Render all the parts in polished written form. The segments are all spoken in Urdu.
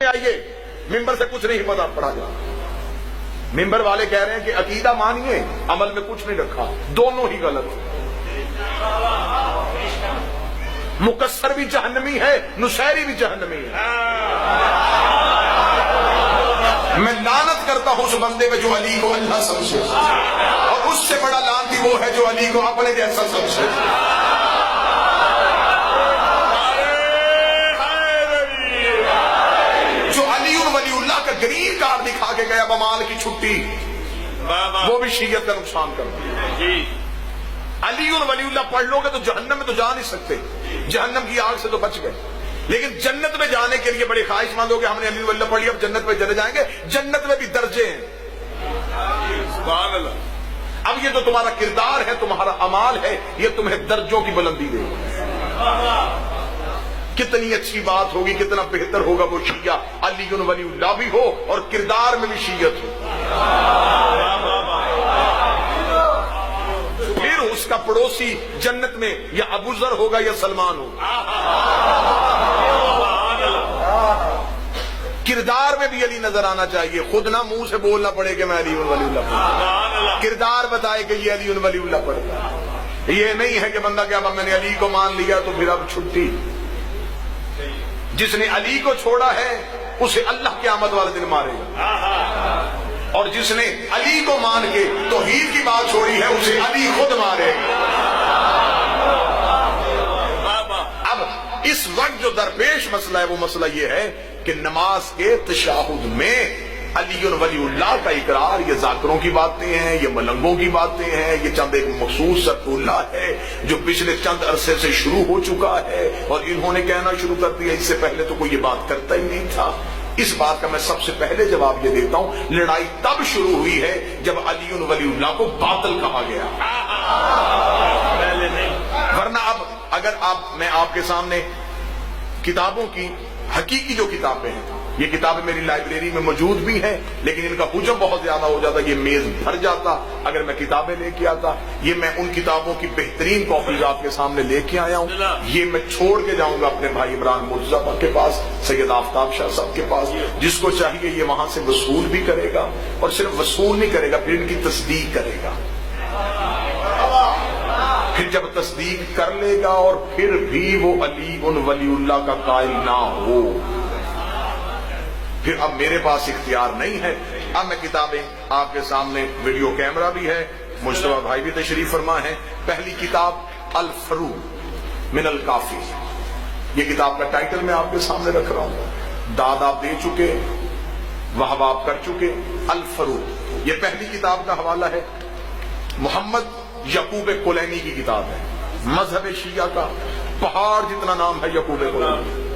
آئیے ممبر سے کچھ نہیں پتا پڑا جا. ممبر والے کہہ رہے ہیں کہ عقیدہ مانیے عمل میں کچھ نہیں رکھا, دونوں ہی غلط. مکسر بھی جہنمی ہے, نشیری بھی جہنمی ہے. میں لعنت کرتا ہوں اس بندے پہ جو علی کو اللہ سمجھے, اور اس سے بڑا لعنتی وہ ہے جو علی کو اپنے جیسا سمجھے. ولی اللہ کا گرین کارڈ دکھا کے گیا بمال کی چھٹی, وہ بھی شیعت کا نقصان کرتا ہے. علی ولی اللہ پڑھ لو گے تو جہنم میں تو جا نہیں سکتے, جہنم کی آگ سے تو بچ گئے, لیکن جنت میں جانے کے لیے بڑے خواہش مند ہو کہ ہم نے علی ولی اللہ پڑھ لیا اب جنت میں چلے جائیں گے. جنت میں بھی درجے ہیں. سبحان اللہ. اب یہ تو تمہارا کردار ہے, تمہارا اعمال ہے, یہ تمہیں درجوں کی بلندی دے گا. کتنی اچھی بات ہوگی, کتنا بہتر ہوگا وہ شیعہ علی ولی اللہ بھی ہو اور کردار میں بھی شیعت ہو. پھر اس کا پڑوسی جنت میں یا ابو ذر ہوگا یا سلمان ہوگا. کردار میں بھی علی نظر آنا چاہیے, خود نہ منہ سے بولنا پڑے کہ میں علی ولی اللہ پڑھتا, کردار بتائے کہ یہ علی ولی اللہ پڑھتا. یہ نہیں ہے کہ بندہ کہ اب میں نے علی کو مان لیا تو پھر اب چھٹی. جس نے علی کو چھوڑا ہے اسے اللہ قیامت والے دن مارے گا, اور جس نے علی کو مان کے توحید کی بات چھوڑی ہے اسے علی خود مارے گا. اب اس وقت جو درپیش مسئلہ ہے وہ مسئلہ یہ ہے کہ نماز کے تشہد میں علی ولی اللہ کا اقرار یہ ذاکروں کی باتیں ہیں, یہ ملنگوں کی باتیں ہیں, یہ چند ایک مخصوص اللہ ہے جو پچھلے چند عرصے سے شروع ہو چکا ہے, اور انہوں نے کہنا شروع کر دیا. اس سے پہلے تو کوئی یہ بات کرتا ہی نہیں تھا. اس بات کا میں سب سے پہلے جواب یہ دیتا ہوں, لڑائی تب شروع ہوئی ہے جب علی ولی اللہ کو باطل کہا گیا, ورنہ اب اگر میں آپ کے سامنے کتابوں کی حقیقی جو کتابیں ہیں, یہ کتابیں میری لائبریری میں موجود بھی ہیں, لیکن ان کا حجم بہت زیادہ ہو جاتا, یہ میز بھر جاتا اگر میں کتابیں لے کے آتا. یہ میں ان کتابوں کی بہترین کاپیز آپ کے سامنے لے کے آیا ہوں. یہ میں چھوڑ کے جاؤں گا اپنے بھائی عمران مرتضیٰ کے پاس, سید آفتاب شاہ صاحب کے پاس. جس کو چاہیے یہ وہاں سے وصول بھی کرے گا, اور صرف وصول نہیں کرے گا, پھر ان کی تصدیق کرے گا. پھر جب تصدیق کر لے گا اور پھر بھی وہ علی ولی اللہ کا قائل نہ ہو, پھر اب میرے پاس اختیار نہیں ہے. اب میں کتابیں آپ کے سامنے, ویڈیو کیمرہ بھی ہے, مجتبیٰ بھائی بھی تشریف فرما ہے. پہلی کتاب الفروق من الکافی, یہ کتاب کا ٹائٹل میں آپ کے سامنے رکھ رہا ہوں. داد آپ دے چکے, وہب آپ کر چکے. الفروق یہ پہلی کتاب کا حوالہ ہے. محمد یعقوب کلینی کی کتاب ہے, مذہب شیعہ کا پہاڑ جتنا نام ہے یعقوب کلینی.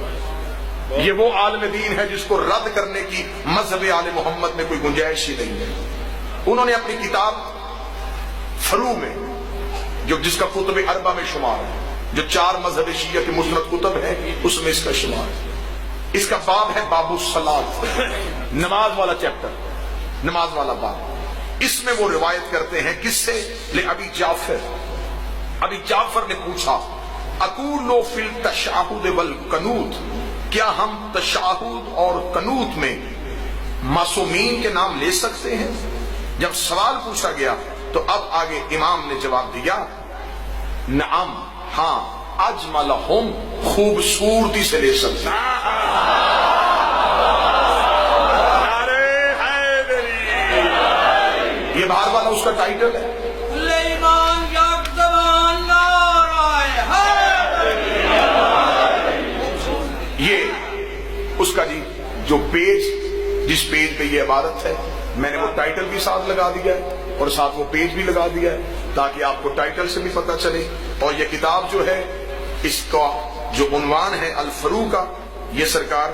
یہ وہ عالم دین ہے جس کو رد کرنے کی مذہب آل محمد میں کوئی گنجائش ہی نہیں ہے. انہوں نے اپنی کتاب فرو میں, جو جس کا کتب اربع میں شمار ہے, جو 4 مذہب شیعہ کے مسند کتب ہیں اس میں اس کا شمار ہے. اس کا باب ہے باب الصلاۃ, نماز والا چیپٹر, نماز والا باب. اس میں وہ روایت کرتے ہیں کس سے, ابی جعفر. ابی جعفر نے پوچھا اقول فی التشہد والقنوت, کیا ہم تشہد اور قنوت میں معصومین کے نام لے سکتے ہیں؟ جب سوال پوچھا گیا تو اب آگے امام نے جواب دیا, نعم, ہاں, اجملہم, خوبصورتی سے لے سکتے ہیں. یہ باہر والا اس کا ٹائٹل ہے. یہ اس کا جو پیج, جس پیج پہ یہ عبارت ہے, میں نے وہ ٹائٹل بھی ساتھ لگا دیا ہے اور ساتھ وہ پیج بھی لگا دیا ہے تاکہ آپ کو ٹائٹل سے بھی پتہ چلے. اور یہ کتاب جو ہے, اس کا جو عنوان ہے الفروق کا, یہ سرکار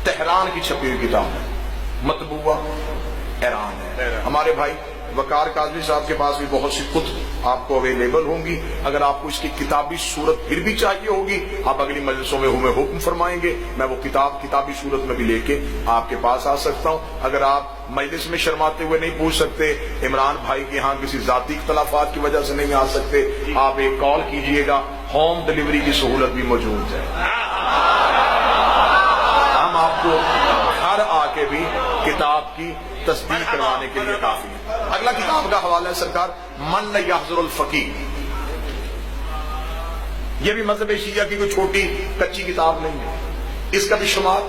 تہران کی چھپی ہوئی کتاب ہے, مطبوعہ ایران ہے. ہمارے بھائی وقار کاظمی صاحب کے پاس بھی بہت سی کتب آپ کو اویلیبل ہوں گی. اگر آپ کو اس کی کتابی صورت پھر بھی چاہیے ہوگی, آپ اگلی مجلسوں میں ہمیں حکم فرمائیں گے, میں وہ کتاب کتابی صورت میں بھی لے کے آپ کے پاس آ سکتا ہوں. اگر آپ مجلس میں شرماتے ہوئے نہیں پوچھ سکتے, عمران بھائی کے ہاں کسی ذاتی اختلافات کی وجہ سے نہیں آ سکتے, آپ ایک کال کیجئے گا, ہوم ڈیلیوری کی سہولت بھی موجود ہے. ہم آپ کو کے بھی کتاب کی تصدیق کروانے کے لیے کافی ہے۔ اگلا کتاب کا حوالہ ہے سرکار من لا یحضر الفقیہ۔ یہ بھی مذہب شیعہ کی کوئی چھوٹی کچی کتاب نہیں ہے، اس کا بھی شمار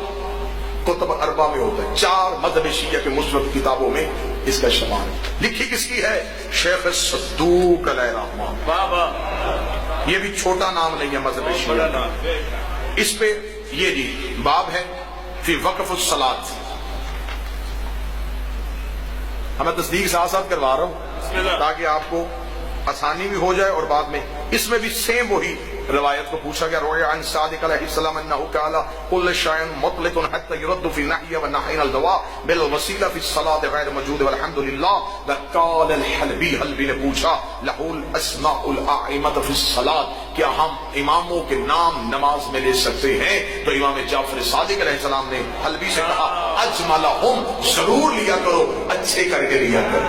کتب اربع میں ہوتا ہے، 4 مذہب شیعہ کے مثبت کتابوں میں اس کا شمار ہے۔ لکھی کس کی ہے؟ شیخ صدوق علیہ الرحمہ۔ یہ بھی چھوٹا نام نہیں ہے مذہب شیعہ کا۔ اس پہ یہ جی باب ہے فی وقف الصلاۃ۔ ہمیں تصدیق ساتھ ساتھ کروا رہا ہوں تاکہ آپ کو آسانی بھی ہو جائے، اور بعد میں اس میں بھی سیم وہی روایت کو پوچھا گیا، روی عن صادق علیہ السلام انہ قال کل شیء مطلق حتى يرد في النهي والنهي عن الدواء بالوسیلہ فی الصلاۃ غیر موجود والحمد للہ۔ وقال الحلبی، حلبی نے پوچھا له الاسماء الائمة فی الصلاۃ، کیا ہم اماموں کے نام نماز میں لے سکتے ہیں؟ تو امام جعفر صادق علیہ السلام نے حلبی سے کہا اجملہم، ضرور لیا کرو، اچھے کر کے لیا کرو،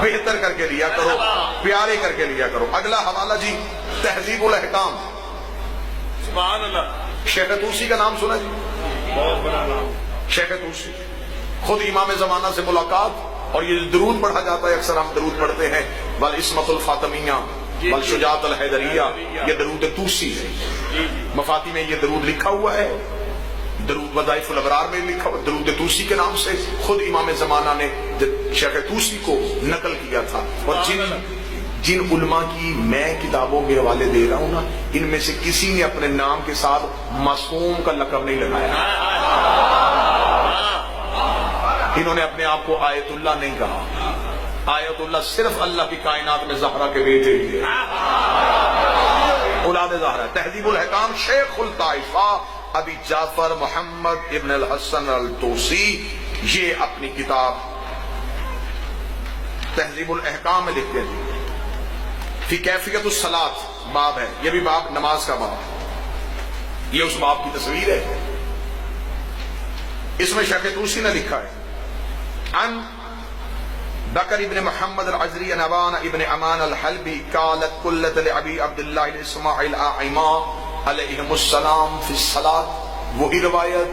بہتر کر کے لیا کرو، پیارے کر کے لیا کرو۔ اگلا حوالہ جی تہذیب الاحکام۔ سبحان اللہ۔ شیخ طوسی کا نام سنا جی؟ بہت بڑا نام شیخ طوسی خود امام زمانہ سے ملاقات، اور یہ درود پڑھا جاتا ہے، اکثر ہم درود پڑھتے ہیں والعصمۃ الفاطمیہ والشجاعۃ الحیدریہ، یہ درود طوسی ہے۔ مفاتی میں یہ درود لکھا ہوا ہے، درود وظائف الابرار میں لکھا ہوا، درود طوسی کے نام سے خود امام زمانہ نے شیخ طوسی کو نقل کیا تھا۔ اور جن علماء کی میں کتابوں کے حوالے دے رہا ہوں نا، ان میں سے کسی نے اپنے نام کے ساتھ معصوم کا لقب نہیں لگایا، انہوں نے اپنے آپ کو آیت اللہ نہیں کہا۔ آیت اللہ صرف اللہ کی کائنات میں زہرا کے بیٹے تھے، اولاد زہرا۔ تہذیب الاحکام شیخ الطائفہ ابی جعفر محمد ابن الحسن الطوسی، یہ اپنی کتاب تہذیب الاحکام میں لکھتے ہیں فی کیفیت الصلاۃ، باب ہے، یہ بھی باب نماز کا باب، یہ اس باب کی تصویر ہے۔ اس میں شیخ طوسی نے لکھا ہے ان بکر ابن محمد العزری نوان ابن امان الحلبی قالت قلت لعبی عبداللہ اسماعیل آئمہ علیہم السلام فی الصلاۃ۔ وہی روایت،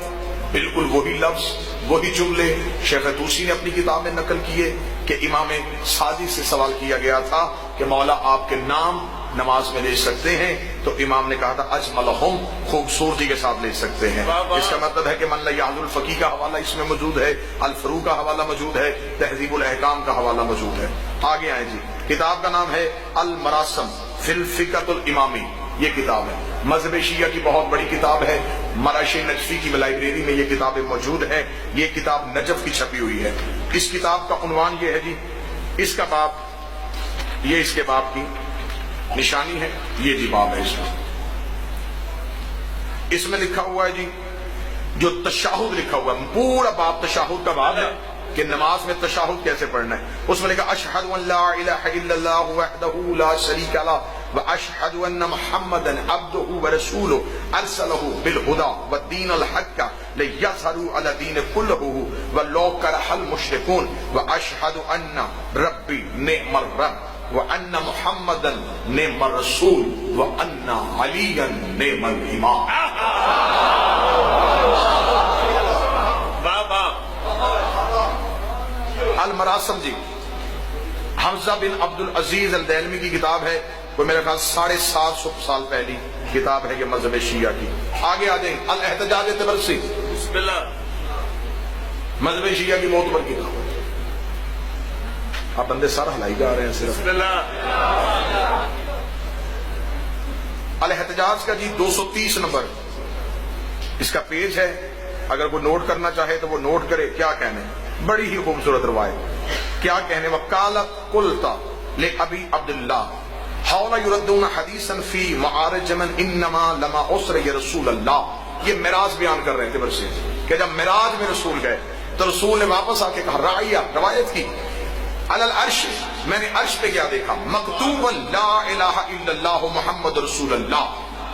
بالکل وہی لفظ، وہی جملے شیخ طوسی نے اپنی کتاب میں نقل کیے کہ امام صادق سے سوال کیا گیا تھا کہ مولا آپ کے نام نماز میں لے سکتے ہیں؟ تو امام نے کہا تھا اجملہم، خوبصورتی کے ساتھ لے سکتے ہیں۔ اس کا مطلب ہے کہ من لا یحضر الفقیہ کا حوالہ اس میں موجود ہے، الفروع کا حوالہ موجود ہے، تہذیب الاحکام کا حوالہ موجود ہے۔ آگے آئیں جی، کتاب کا نام ہے المراسم فی الفقہ الامامی، یہ کتاب ہے، مذہب شیعہ کی بہت بڑی کتاب ہے، مراش نجفی کی لائبریری میں یہ کتابیں موجود ہیں۔ یہ کتاب نجف کی چھپی ہوئی ہے۔ اس کتاب کا عنوان یہ ہے جی، اس کا باب، یہ اس کے باب کی نشانی ہے، یہ جی باب ہے اس میں لکھا ہوا ہے جی، جو تشہد لکھا ہوا ہے، پورا باب تشہد کا باب ہے کہ نماز میں تشہد کیسے پڑھنا ہے۔ اس میں لکھا اشہد ان لا الہ الا اللہ وحدہ لا شریک لہ واشہد ان محمدا عبدہ ورسولہ ارسلہ بالہدی والدین الحق لیظہروا علی الدین کلہ ولو کرہ المشرکون واشہد ان ربی نعم الرب وان محمدا نعم الرسول وان علیا نعم الامام۔ المراسم جی حمزہ بن عبد العزیز الدیلمی کی کتاب ہے، وہ میرے خیال 750 سال پہلی کتاب ہے یہ مذہب شیعہ کی۔ آگے آ جائیں، الاحتجاج طبرسی، بسم اللہ، مذہب شیعہ کی معتبر کتاب۔ آپ بندے سارا ہلائی جا رہے ہیں صرف۔ بسم اللہ۔ الاحتجاج کا جی 230 نمبر اس کا پیج ہے، اگر کوئی نوٹ کرنا چاہے تو وہ نوٹ کرے۔ کیا کہنے، بڑی ہی خوبصورت روایت، کیا کہنے، وقالت قلت لأبی عبداللہ حول یردون حدیثا فی معارج من انما لما اسر رسول اللہ۔ یہ معراج بیان کر رہے تھے برسے کہ جب معراج میں رسول گئے تو رسول نے واپس آ کے کہا، رائیہ روایت کی، علی العرش، میں نے عرش پہ کیا دیکھا، مکتوبا لا الہ الا اللہ محمد رسول اللہ،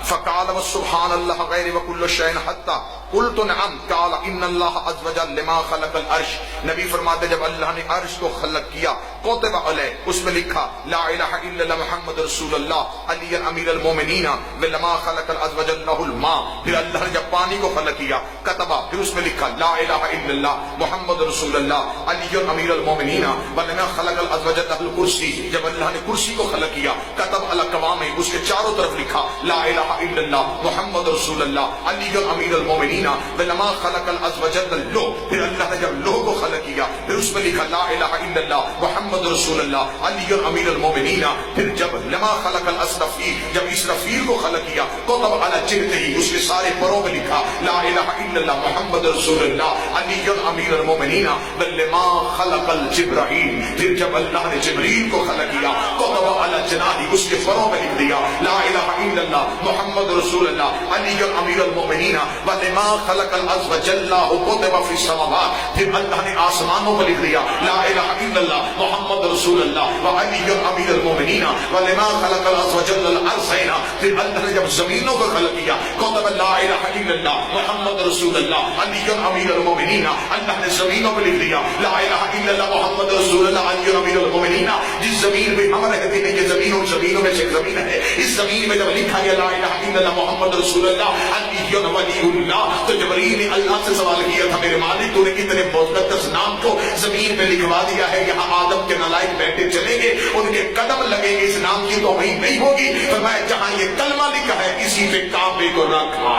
فقال وسبحان اللہ غیر وکل شیء حتی قلت نعم قال ان اللہ عز وجل لما خلق العرش، نبی فرماتے جب اللہ نے عرش کو خلق کیا کتب علیہ، اس میں لکھا لا الہ الا اللہ محمد رسول اللہ علی امیر المومنین، ولما خلق عز وجل له الماء، پھر اللہ نے جب پانی کو خلق کیا کتبہ، پھر اس میں لکھا لا الہ الا اللہ محمد رسول اللہ علی امیر المومنین، ولما خلق عز وجل له الکرسی، جب اللہ نے کرسی کو خلق کیا کتب علی قوام، اس کے چاروں طرف لکھا لا الہ الا اللہ محمد رسول اللہ علی امیر المومنین، ولما خلق عز وجل اللوح، پھر اللہ نے جب لوح کو خلق کیا پھر اس میں لکھا لا الہ الا اللہ محمد رسول اللہ علی امیر المومنین، پھر جب لما خلق الاسرفیل، جب اسرفیل کو خلق کیا کتب علی جبتہ، اس کے سارے پروں میں لکھا لا الہ الا اللہ محمد رسول اللہ علی امیر المومنین، ولما خلق الجبرائیل، پھر جب اللہ نے جبریل کو خلق کیا کتب علی جناحہ، اس کے پروں میں لکھ دیا لا الہ الا اللہ محمد رسول اللہ علی امیر المومنین، ولما خلق العز وجل کتب فی السماوات، پھر اللہ نے آسمانوں کو لکھ دیا لا الہ الا اللہ محمد رسول اللہ وعلی امیر المومنین، ولما خلق العز وجل الارضین، پھر اللہ نے جب زمینوں کو خلق کیا کتب لا الہ الا اللہ محمد رسول اللہ علی امیر المومنین، اللہ نے زمینوں کو لکھ دیا لا الہ الا اللہ محمد رسول اللہ علی امیر المومنین، جس زمین پہ ہم رہتے ہیں یہ زمینوں میں سے ایک زمین ہے، اس زمین میں جب لکھا گیا لا الہ الا اللہ محمد رسول اللہ علی ولی اللہ، تو جبریل نے اللہ سے سوال کیا تھا میرے مالک تو نے اتنے مقدس نام کو زمین پہ لکھوا دیا ہے، یہاں آدم کے نالائق بیٹھے چلیں گے ان کے قدم لگیں گے، اس نام کی توہین نہیں ہوگی، فرمایا جہاں یہ کلمہ لکھا ہے اسی پہ کعبے کو رکھا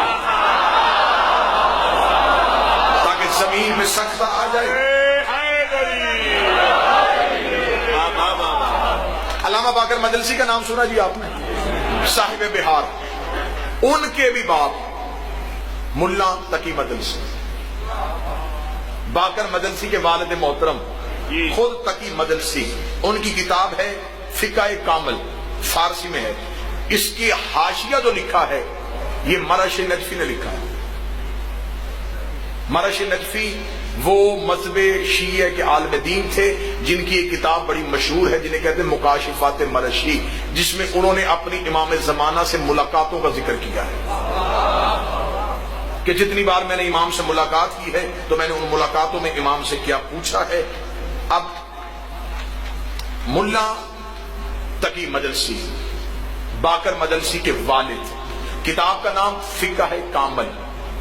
تاکہ زمین میں سجدہ آ جائے۔ علامہ باقر مجلسی کا نام سنا جی آپ نے، صاحب بہار، ان کے بھی باپ ملا تقی مجلسی، باقر مجلسی کے والد محترم خود تقی مجلسی، ان کی کتاب ہے فقہ کامل، فارسی میں ہے، اس کی حاشیہ جو لکھا ہے یہ مرش نجفی نے لکھا ہے۔ مرش نجفی وہ مذہب شیعہ کے عالم دین تھے جن کی ایک کتاب بڑی مشہور ہے جنہیں کہتے ہیں مکاشفات مرشی، جس میں انہوں نے اپنی امام زمانہ سے ملاقاتوں کا ذکر کیا ہے کہ جتنی بار میں نے امام سے ملاقات کی ہے تو میں نے ان ملاقاتوں میں امام سے کیا پوچھا ہے۔ اب ملا تقی مجلسی باقر مجلسی کے والد، کتاب کا نام فقہ کامل،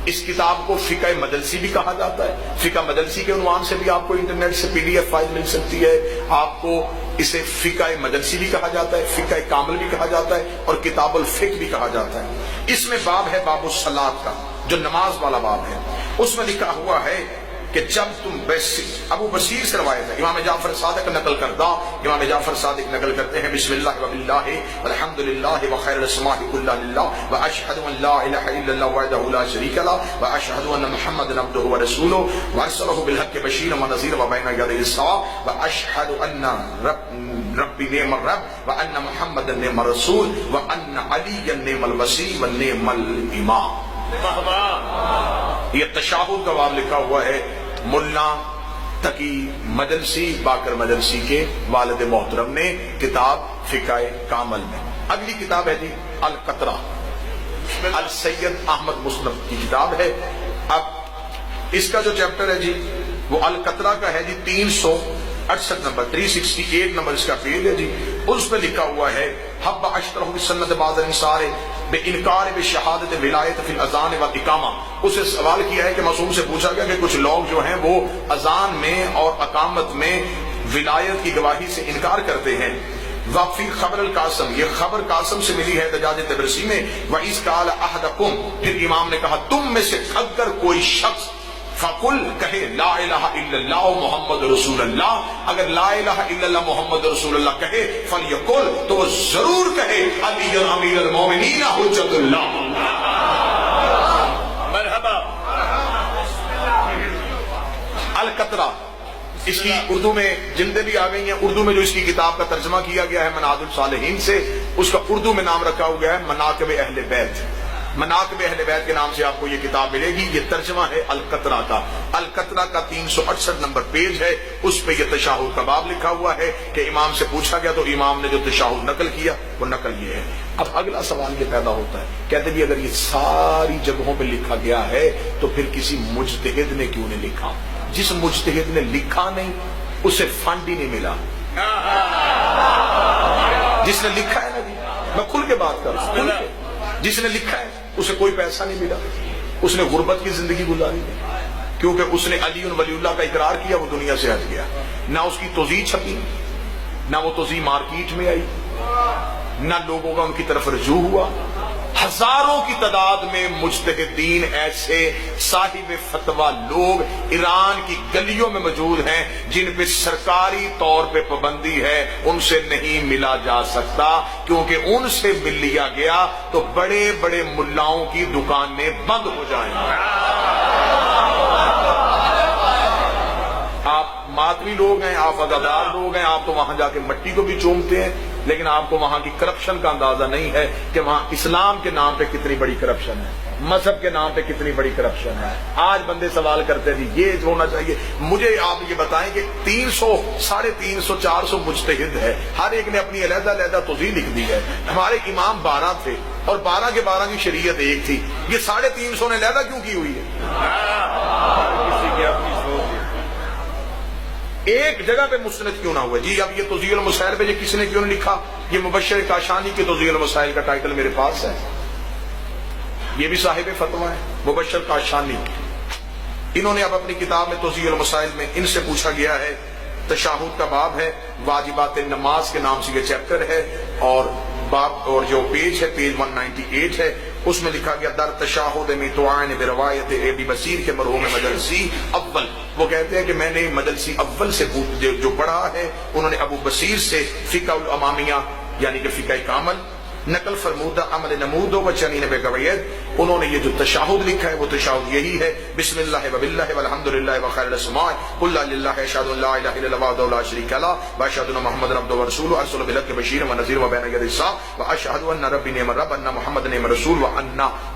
اس کتاب کو فقہ مجلسی بھی کہا جاتا ہے، فقہ مجلسی کے عنوان سے بھی آپ کو انٹرنیٹ سے PDF فائل مل سکتی ہے، آپ کو اسے فقہ مجلسی بھی کہا جاتا ہے، فقہ کامل بھی کہا جاتا ہے اور کتاب الفقہ بھی کہا جاتا ہے۔ اس میں باب ہے باب الصلاۃ کا جو نماز والا باب ہے، اس میں لکھا ہوا ہے کہ جب تم ابو بصیر سے روایت ہے، امام جعفر صادق نقل کردہ، امام جعفر صادق نقل کرتے ہیں بسم اللہ وباللہ والحمدللہ وخیر الاسماء کلھا للہ واشہد ان لا الہ الا اللہ وحدہ لا شریک لہ واشہد ان محمدا عبدہ ورسولہ وارسلہ بالحق بشیرا ونذیرا وبین یدی الساعۃ واشہد ان ربی نعم الرب وان محمدا نعم الرسول وان علی نعم الوصی ونعم الامام۔ یہ تشہد کا باب لکھا ہوا ہے ملا تقی مجلسی باقر مجلسی کے والد محترم نے کتاب فقہ کامل میں۔ اگلی کتاب ہے جی القطرہ، السید احمد مسلم کی کتاب ہے۔ اب اس کا جو چیپٹر ہے جی وہ القطرہ کا ہے جی 368 نمبر 368 نمبر اس کا پیج ہے جی، اس میں لکھا ہوا ہے حب اشترہ بسنت بعض الانصار بے انکار بے شہادت ولایت فی الاذان والاقامہ۔ اسے سوال کیا ہے کہ معصوم سے پوچھا گیا کہ کچھ لوگ جو ہیں وہ اذان میں اور اقامت میں ولایت کی گواہی سے انکار کرتے ہیں۔ وفی خبر القاسم، یہ خبر قاسم سے ملی ہے دجاج طبرسی میں، وَإِذْ قَالَ أَحَدَكُمْ، پھر امام نے کہا تم میں سے اگر کوئی شخص فقل کہے لا الہ الا اللہ محمد رسول اللہ، اگر لا الہ الا اللہ محمد رسول اللہ کہے فلیقل، تو وہ ضرور کہے علی امیر المومنین حجت اللہ۔ مرحبا۔ القطرہ، اس کی اردو میں جلدیں بھی آ گئی ہیں، اردو میں جو اس کی کتاب کا ترجمہ کیا گیا ہے منہاج الصالحین سے، اس کا اردو میں نام رکھا ہوا ہے مناقب اہل بیت۔ مناقب اہل بیت کے نام سے آپ کو یہ کتاب ملے گی. یہ ترجمہ ہے القطرہ کا. القطرہ کا 368 نمبر پیج ہے. اس پہ یہ تشہد کا باب لکھا ہوا ہے کہ امام سے پوچھا گیا تو امام نے جو تشہد نقل کیا وہ نقل یہ ہے. اب اگلا سوال یہ پیدا ہوتا ہے, کہتے بھی اگر یہ ساری جگہوں پہ لکھا گیا ہے تو پھر کسی مجتہد نے کیوں نہیں لکھا؟ جس مجتہد نے لکھا نہیں اسے فنڈ ہی نہیں ملا. جس نے لکھا ہے نا جی, میں کھل کے بات کر رہا ہوں, جس نے لکھا ہے اسے کوئی پیسہ نہیں ملا, اس نے غربت کی زندگی گزاری ہے, کیونکہ اس نے علی ولی اللہ کا اقرار کیا, وہ دنیا سے ہٹ گیا. نہ اس کی توضیح چھپی, نہ وہ توضیح مارکیٹ میں آئی, نہ لوگوں کا ان کی طرف رجوع ہوا. ہزاروں کی تعداد میں مجتہدین ایسے صاحب فتویٰ لوگ ایران کی گلیوں میں موجود ہیں جن پہ سرکاری طور پہ پابندی ہے, ان سے نہیں ملا جا سکتا, کیونکہ ان سے مل لیا گیا تو بڑے بڑے ملاؤں کی دکانیں بند ہو جائیں گی. آپ ماتمی لوگ ہیں, آپ عزادار لوگ ہیں, آپ تو وہاں جا کے مٹی کو بھی چومتے ہیں, لیکن آپ کو وہاں کی کرپشن کا اندازہ نہیں ہے کہ وہاں اسلام کے نام پہ کتنی بڑی کرپشن ہے, مذہب کے نام پہ کتنی بڑی کرپشن ہے. آج بندے سوال کرتے ہیں یہ ہونا چاہیے. مجھے آپ یہ بتائیں کہ 300 350 400 مجتہد ہے, ہر ایک نے اپنی علیحدہ علیحدہ توضیح لکھ دی ہے. ہمارے امام 12 تھے اور 12 کے 12 کی شریعت ایک تھی, یہ 350 نے علیحدہ کیوں کی ہوئی ہے؟ کسی کی اپنی سوچ ہے. ایک جگہ پہ مستند کیوں نہ ہوئے؟ جی اب یہ توضیح المسائل پہ یہ کسی نے کیوں نہیں لکھا؟ یہ مبشر کاشانی کے توضیح المسائل کا ٹائٹل میرے پاس ہے, یہ بھی صاحب فتویٰ ہے مبشر کاشانی. انہوں نے اب اپنی کتاب میں توضیح المسائل میں ان سے پوچھا گیا ہے, تشہد کا باب ہے, واجبات نماز کے نام سے یہ چیپٹر ہے, اور باب اور جو پیج ہے پیج 198 ہے, اس میں لکھا گیا در تشہد میتوائن بروایت ابی بصیر کے مرحوم مجلسی اول. وہ کہتے ہیں کہ میں نے مجلسی اول سے جو پڑھا ہے, انہوں نے ابو بصیر سے فقہ الامامیہ یعنی کہ فقہ کامل نقل فرمودہ عمل نمود و چنین بے قویت. انہوں نے یہ جو تشہد لکھا ہے وہ تشہد یہی ہے, بسم اللہ وباللہ والحمدللہ وخیر الاسماء قل لا للہ اشہد ان لا الہ الا اللہ وحدہ لا شریک لہ واشہد ان محمد عبدہ ورسولہ ارسلہ بالحق بشیرا ونذیرا وبین یدی الساعة واشہد ان ربی نعم الرب ان محمد نعم الرسول وان